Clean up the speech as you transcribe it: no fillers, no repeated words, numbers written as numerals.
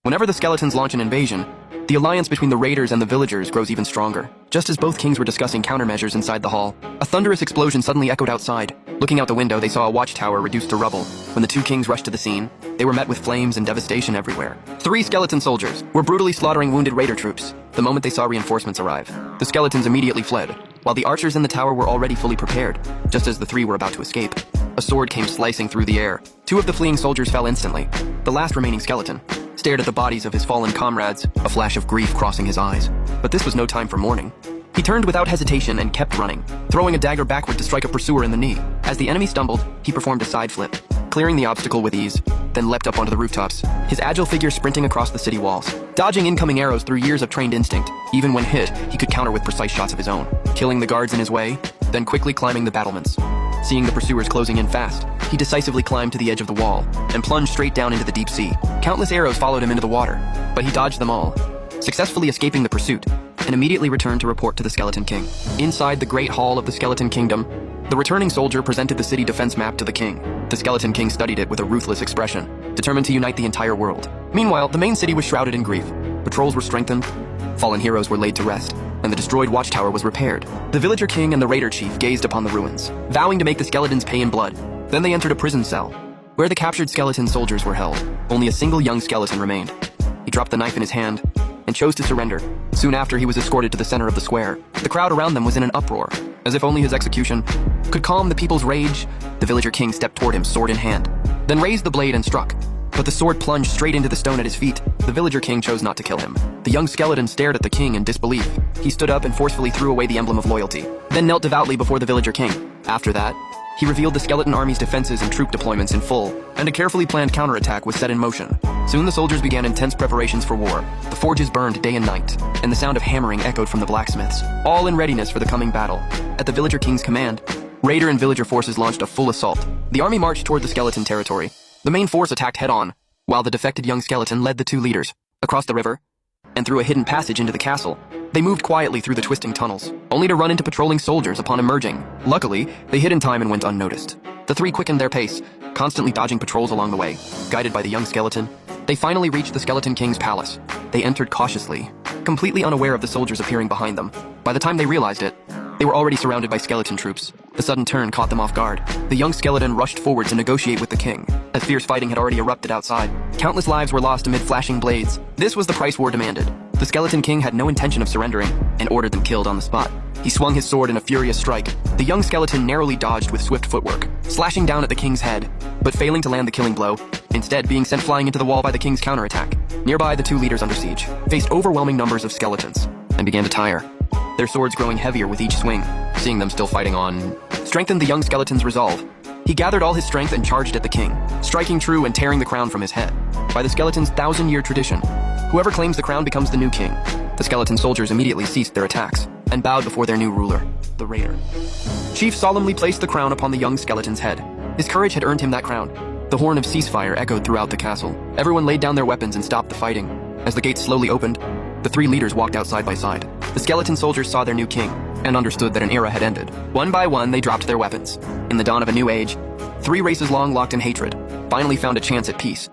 Whenever the skeletons launch an invasion, the alliance between the raiders and the villagers grows even stronger. Just as both kings were discussing countermeasures inside the hall, a thunderous explosion suddenly echoed outside. Looking out the window, they saw a watchtower reduced to rubble. When the two kings rushed to the scene, they were met with flames and devastation everywhere. 3 skeleton soldiers were brutally slaughtering wounded raider troops the moment they saw reinforcements arrive. The skeletons immediately fled, while the archers in the tower were already fully prepared. Just as the 3 were about to escape, a sword came slicing through the air. 2 of the fleeing soldiers fell instantly. The last remaining skeleton stared at the bodies of his fallen comrades, a flash of grief crossing his eyes. But this was no time for mourning. He turned without hesitation and kept running, throwing a dagger backward to strike a pursuer in the knee. As the enemy stumbled, he performed a side flip, clearing the obstacle with ease, then leapt up onto the rooftops, his agile figure sprinting across the city walls, dodging incoming arrows through years of trained instinct. Even when hit, he could counter with precise shots of his own, killing the guards in his way, then quickly climbing the battlements. Seeing the pursuers closing in fast, he decisively climbed to the edge of the wall and plunged straight down into the deep sea. Countless arrows followed him into the water, but he dodged them all, successfully escaping the pursuit, and immediately returned to report to the Skeleton King. Inside the Great Hall of the Skeleton Kingdom, the returning soldier presented the city defense map to the king. The Skeleton King studied it with a ruthless expression, determined to unite the entire world. Meanwhile, the main city was shrouded in grief. Patrols were strengthened, fallen heroes were laid to rest, and the destroyed watchtower was repaired. The villager king and the raider chief gazed upon the ruins, vowing to make the skeletons pay in blood. Then they entered a prison cell, where the captured skeleton soldiers were held. Only a single young skeleton remained. He dropped the knife in his hand and chose to surrender. Soon after, he was escorted to the center of the square. The crowd around them was in an uproar. As if only his execution could calm the people's rage, the villager king stepped toward him, sword in hand, then raised the blade and struck. But the sword plunged straight into the stone at his feet. The villager king chose not to kill him. The young skeleton stared at the king in disbelief. He stood up and forcefully threw away the emblem of loyalty, then knelt devoutly before the villager king. After that, he revealed the skeleton army's defenses and troop deployments in full, and a carefully planned counterattack was set in motion. Soon the soldiers began intense preparations for war. The forges burned day and night, and the sound of hammering echoed from the blacksmiths, all in readiness for the coming battle. At the villager king's command, raider and villager forces launched a full assault. The army marched toward the skeleton territory. The main force attacked head-on, while the defected young skeleton led the 2 leaders across the river and through a hidden passage into the castle. They moved quietly through the twisting tunnels, only to run into patrolling soldiers upon emerging. Luckily, they hid in time and went unnoticed. The 3 quickened their pace, constantly dodging patrols along the way. Guided by the young skeleton, they finally reached the Skeleton King's palace. They entered cautiously, completely unaware of the soldiers appearing behind them. By the time they realized it, they were already surrounded by skeleton troops. The sudden turn caught them off guard. The young skeleton rushed forward to negotiate with the king, as fierce fighting had already erupted outside. Countless lives were lost amid flashing blades. This was the price war demanded. The Skeleton King had no intention of surrendering, and ordered them killed on the spot. He swung his sword in a furious strike. The young skeleton narrowly dodged with swift footwork, slashing down at the king's head, but failing to land the killing blow, instead being sent flying into the wall by the king's counterattack. Nearby, the 2 leaders under siege faced overwhelming numbers of skeletons, and began to tire, their swords growing heavier with each swing. Seeing them still fighting on strengthened the young skeleton's resolve. He gathered all his strength and charged at the king, striking true and tearing the crown from his head. By the skeleton's 1,000-year tradition, whoever claims the crown becomes the new king. The skeleton soldiers immediately ceased their attacks and bowed before their new ruler, the raider. Chief solemnly placed the crown upon the young skeleton's head. His courage had earned him that crown. The horn of ceasefire echoed throughout the castle. Everyone laid down their weapons and stopped the fighting. As the gates slowly opened, the 3 leaders walked out side by side. The skeleton soldiers saw their new king and understood that an era had ended. One by one, they dropped their weapons. In the dawn of a new age, 3 races long locked in hatred finally found a chance at peace.